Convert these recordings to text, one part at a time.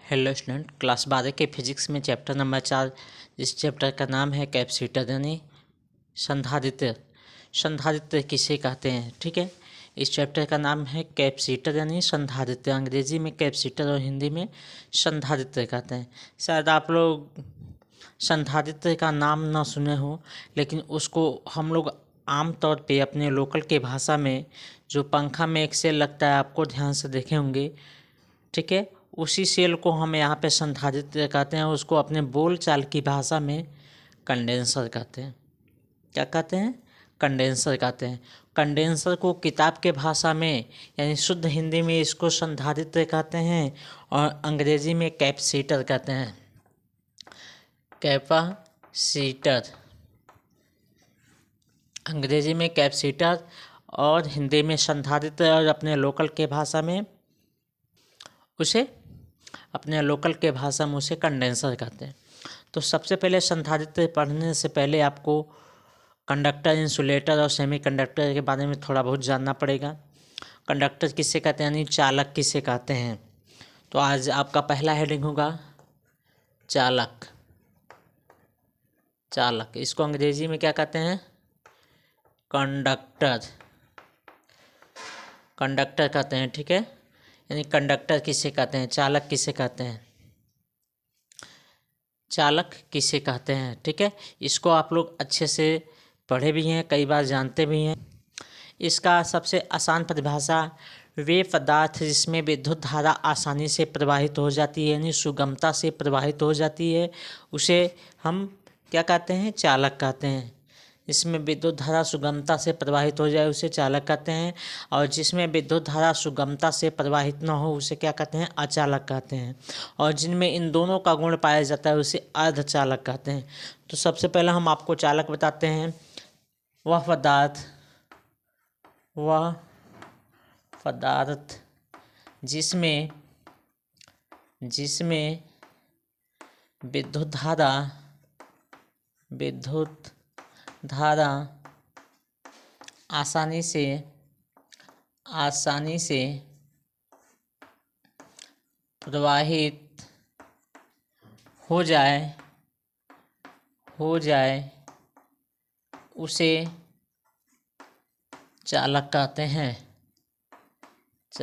Hello student, class 12 के physics में chapter number 4, इस चैप्टर का नाम है कैपेसिटर यानी संधारित्र। संधारित्र किसे कहते हैं? ठीक है, इस चैप्टर का नाम है कैपेसिटर यानी संधारित्र। अंग्रेजी में कैपेसिटर और हिंदी में संधारित्र कहते हैं। शायद आप लोग संधारित्र का नाम ना सुने हो, लेकिन उसको हम लोग आम तौर पे अपने लोकल के भाषा में जो पंखा में एक सेल लगता है, आपको ध्यान से देखे होंगे। ठीक है, उसी सेल को हम यहाँ पे संधारित्र कहते हैं। उसको अपने बोल चाल की भाषा में कंडेंसर कहते हैं। क्या कहते हैं? कंडेंसर कहते हैं। कंडेंसर को किताब के भाषा में यानी शुद्ध हिंदी में इसको संधारित्र कहते हैं और अंग्रेजी में कैपेसिटर कहते हैं। कैपेसिटर अंग्रेजी में कैपेसिटर और हिंदी में संधारित्र, और अपने लोकल के भाषा में उसे कंडेंसर कहते हैं। तो सबसे पहले संधारित्र पढ़ने से पहले आपको कंडक्टर, इंसुलेटर और सेमीकंडक्टर के बारे में थोड़ा बहुत जानना पड़ेगा। कंडक्टर किसे कहते हैं यानी चालक किसे कहते हैं? तो आज आपका पहला हेडिंग होगा चालक। चालक, इसको अंग्रेजी में क्या कहते हैं? कंडक्टर। कंडक्टर कहते हैं। ठीक है, यानी कंडक्टर किसे कहते हैं, चालक किसे कहते हैं? चालक किसे कहते हैं? ठीक है, इसको आप लोग अच्छे से पढ़े भी हैं, कई बार जानते भी हैं। इसका सबसे आसान परिभाषा, वे पदार्थ जिसमें विद्युत धारा आसानी से प्रवाहित हो जाती है यानी सुगमता से प्रवाहित हो जाती है, उसे हम क्या कहते हैं? चालक कहते हैं। जिसमें विद्युत धारा सुगमता से प्रवाहित हो जाए उसे चालक कहते हैं, और जिसमें विद्युत धारा सुगमता से प्रवाहित न हो उसे क्या कहते हैं? अचालक कहते हैं। और जिनमें इन दोनों का गुण पाया जाता है उसे अर्धचालक कहते हैं। तो सबसे पहले हम आपको चालक बताते हैं। वह पदार्थ जिसमें विद्युत धारा आसानी से प्रवाहित हो जाए उसे चालक कहते हैं।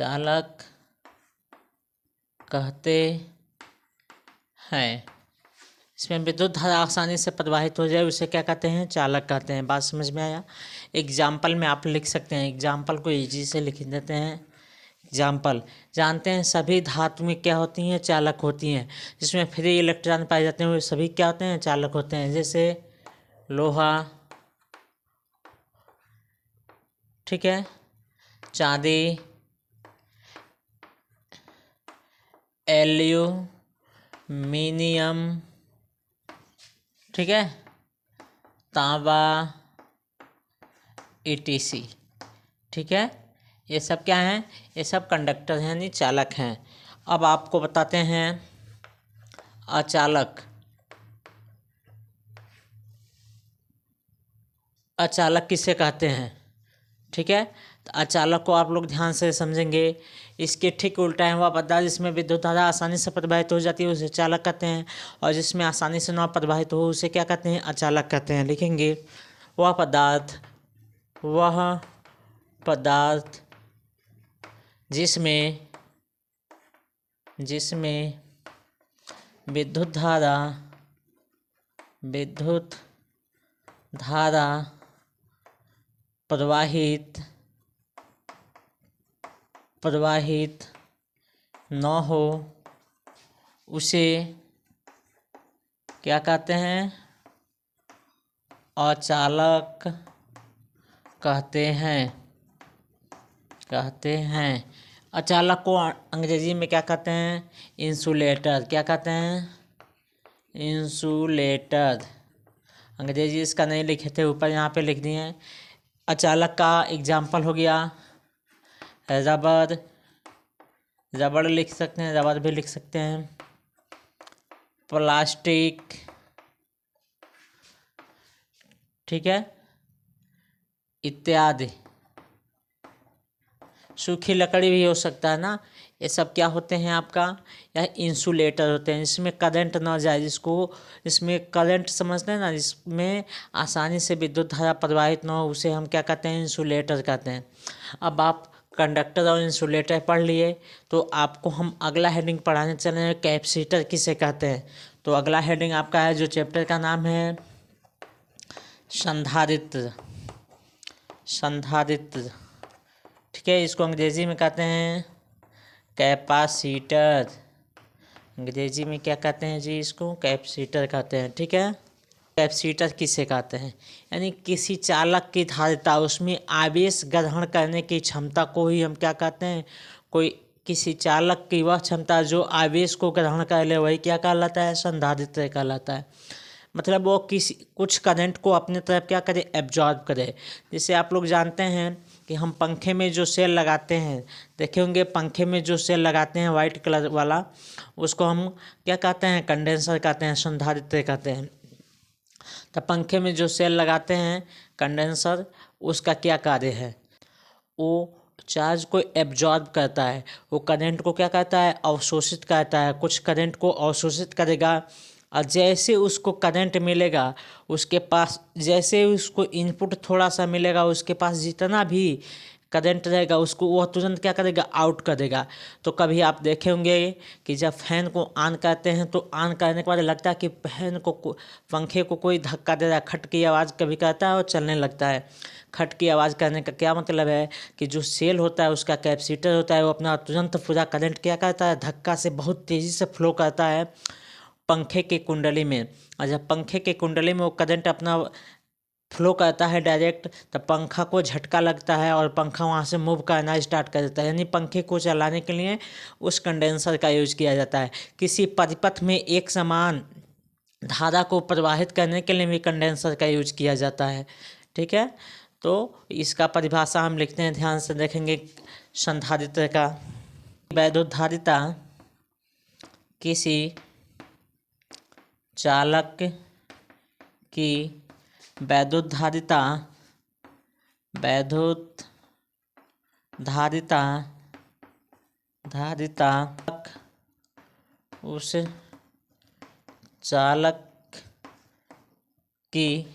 चालक कहते हैं। इसमें विद्युत धारा आसानी से प्रवाहित हो जाए उसे क्या कहते हैं? चालक कहते हैं। बात समझ में आया? एग्जाम्पल में आप लिख सकते हैं। एग्जाम्पल को इजी से लिख देते हैं। एग्जाम्पल, जानते हैं सभी धातु में क्या होती हैं? चालक होती हैं। जिसमें फ्री इलेक्ट्रॉन पाए जाते हैं वे सभी क्या होते हैं? चालक होते हैं। जैसे लोहा, ठीक है, चांदी, एल्यूमिनियम, ठीक है, तांबा, ETC। ठीक है, ये सब क्या हैं? ये सब कंडक्टर हैं यानी चालक हैं। अब आपको बताते हैं अचालक। अचालक किसे कहते हैं? ठीक है, तो अचालक को आप लोग ध्यान से समझेंगे। इसके ठीक उल्टा है, वह पदार्थ जिसमें विद्युत धारा आसानी से प्रवाहित हो जाती है उसे चालक कहते हैं, और जिसमें आसानी से न प्रवाहित हो उसे क्या कहते हैं? अचालक कहते हैं। लिखेंगे, वह पदार्थ जिसमें विद्युत धारा प्रवाहित न हो उसे क्या कहते हैं? अचालक कहते हैं। अचालक को अंग्रेजी में क्या कहते हैं? इंसुलेटर। क्या कहते हैं? इंसुलेटर। अंग्रेजी इसका नहीं लिखे थे, ऊपर यहाँ पे लिख दिए हैं। अचालक का एग्जाम्पल हो गया रबड़ लिख सकते हैं, रबर भी लिख सकते हैं, प्लास्टिक, ठीक है, इत्यादि। सूखी लकड़ी भी हो सकता है ना, ये सब क्या होते हैं आपका, यह इंसुलेटर होते हैं। इसमें करंट ना जाए, इसमें करंट समझते हैं ना, इसमें आसानी से विद्युत धारा प्रवाहित ना हो, उसे हम क्या कहते हैं, इंसुलेटर कहते हैं। अब आप कंडक्टर और इंसुलेटर पढ़ लिए, तो आपको हम अगला हेडिंग पढ़ाने चले हैं, कैपेसिटर किसे कहते हैं। तो अगला हेडिंग आपका है, जो चैप्टर का नाम है संधारित्र। ठीक है, इसको अंग्रेजी में कहते हैं कैपेसिटर। अंग्रेजी में क्या कहते हैं जी, इसको कैपेसिटर कहते हैं। ठीक है, कैपेसिटर किसे कहते हैं, यानी किसी चालक की धारिता, उसमें आवेश ग्रहण करने की क्षमता को ही हम क्या कहते हैं, किसी चालक की वह क्षमता जो आवेश को ग्रहण कर ले, वही क्या कहलाता है, संधारित्र कहलाता है। मतलब वो कुछ करंट को अपने तरफ क्या करे, एब्जॉर्ब करे। जैसे आप लोग जानते हैं कि हम पंखे में जो सेल लगाते हैं, देखे होंगे पंखे में जो सेल लगाते हैं वाइट कलर वाला, उसको हम क्या कहते हैं, कंडेंसर कहते हैं, संधारित्र कहते हैं। तो पंखे में जो सेल लगाते हैं कंडेंसर, उसका क्या कार्य है, वो चार्ज को एब्जॉर्ब करता है, वो करंट को क्या करता है, अवशोषित करता है। कुछ करंट को अवशोषित करेगा, और जैसे उसको करंट मिलेगा, उसके पास जैसे उसको इनपुट थोड़ा सा मिलेगा, उसके पास जितना भी करंट रहेगा उसको वह तुरंत क्या करेगा, आउट कर देगा। तो कभी आप देखे होंगे कि जब फैन को ऑन करते हैं, तो ऑन करने के बाद लगता है कि पंखे को कोई धक्का दे रहा है, खट की आवाज़ कभी करता है और चलने लगता है। खट की आवाज़ करने का क्या मतलब है कि जो सेल होता है, उसका कैपेसिटर होता है, वो अपना तुरंत पूरा करंट क्या करता है, धक्का से बहुत तेज़ी से फ्लो करता है पंखे के कुंडली में। और जब पंखे के कुंडली में वो करंट अपना फ्लो करता है डायरेक्ट, तब पंखा को झटका लगता है और पंखा वहाँ से मूव करना स्टार्ट कर देता है। यानी पंखे को चलाने के लिए उस कंडेंसर का यूज किया जाता है। किसी परिपथ में एक समान धारा को प्रवाहित करने के लिए भी कंडेंसर का यूज किया जाता है। ठीक है, तो इसका परिभाषा हम लिखते हैं, ध्यान से देखेंगे। संधारित्र का, वैद्युत धारिता किसी चालक की वैद्युत धारिता उस चालक की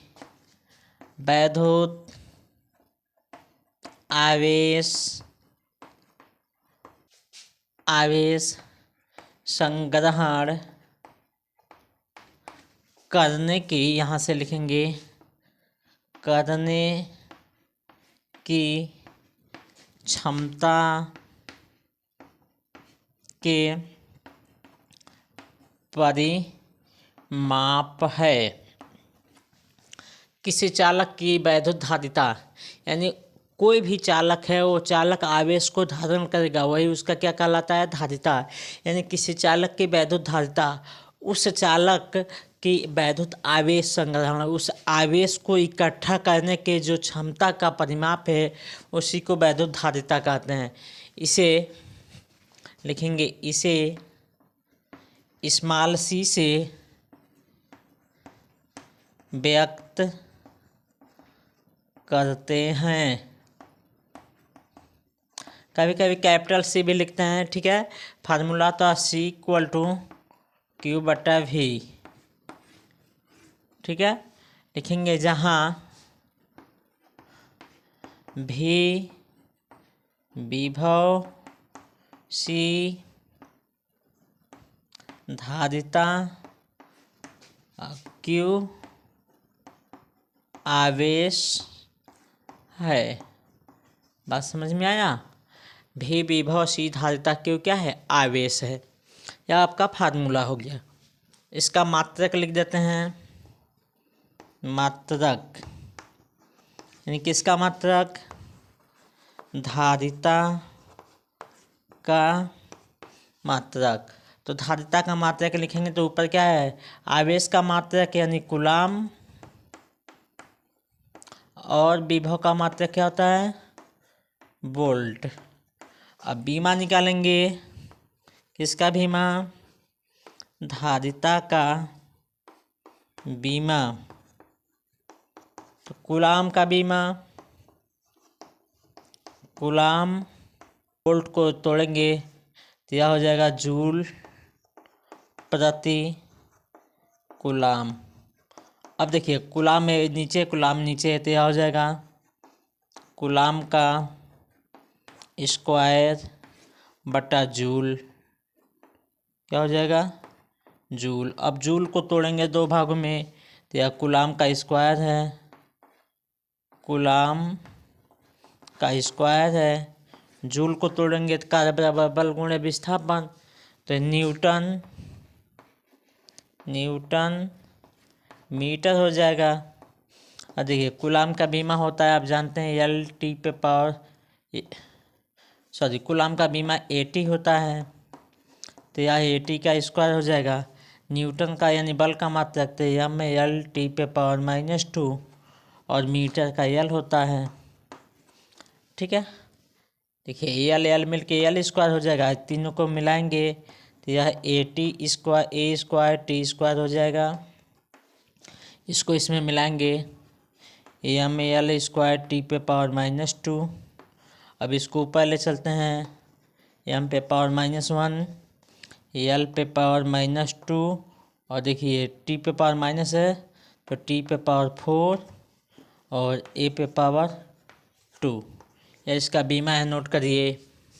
वैद्युत आवेश संग्रहण करने की, यहाँ से लिखेंगे करने की क्षमता के परिमाप है। किसी चालक की वैद्युत धारिता, यानी कोई भी चालक है, वो चालक आवेश को धारण करेगा, वही उसका क्या कहलाता है, धारिता। यानी किसी चालक की वैद्युत धारिता उस चालक की वैद्युत आवेश संग्रहण, उस आवेश को इकट्ठा करने के जो क्षमता का परिमाप है, उसी को वैद्युत धारिता कहते हैं। इसे लिखेंगे, इसे स्मॉल सी से व्यक्त करते हैं। कभी कभी कैपिटल सी भी लिखते हैं। ठीक है, फार्मूला तो C=Q/V। ठीक है, लिखेंगे जहाँ V विभव, C धारिता, Q आवेश है। बात समझ में आया। भी विभव, सी धारिता, Q क्या है, आवेश है। यह आपका फार्मूला हो गया। इसका मात्रक लिख देते हैं, मात्रक यानी किसका मात्रक, धारिता का मात्रक। तो धारिता का मात्रक लिखेंगे तो ऊपर क्या है, आवेश का मात्रक यानी कूलाम, और विभव का मात्रक क्या होता है, वोल्ट। अब बीमा निकालेंगे, किसका बीमा, धारिता का बीमा। तो कूलाम का बीमा, कूलाम, वोल्ट को तोड़ेंगे तो यह हो जाएगा जूल प्रति कूलाम। अब देखिए कूलाम में नीचे, कूलाम नीचे है, तो यह हो जाएगा कूलाम का स्क्वायर बटा जूल। क्या हो जाएगा? जूल। अब जूल को तोड़ेंगे दो भागों में, तो यह कूलाम का स्क्वायर है, कूलाम का स्क्वायर है। जूल को तोड़ेंगे तो कार्य बराबर बल गुणे विस्थापन, तो न्यूटन मीटर हो जाएगा। और देखिए कूलाम का बीमा होता है, आप जानते हैं एल टी पे पावर, सॉरी कूलाम का बीमा 80 होता है, तो यह 80 का स्क्वायर हो जाएगा। न्यूटन का यानी बल का मात्रक तो यम में एल टी पे पावर -2 और मीटर का एल होता है। ठीक है, देखिए एल मिल के एल स्क्वायर हो जाएगा, तीनों को मिलाएंगे तो यह 80 स्क्वायर ए स्क्वायर टी स्क्वायर हो जाएगा। इसको इसमें मिलाएंगे, एम एल स्क्वायर टी पे पावर -2। अब इसको ऊपर ले चलते हैं, एम पे पावर -1, एल पे पावर -2, और देखिए टी पे पावर माइनस है तो टी पे पावर 4 और ए पे पावर 2। यह इसका बीमा है, नोट करिए।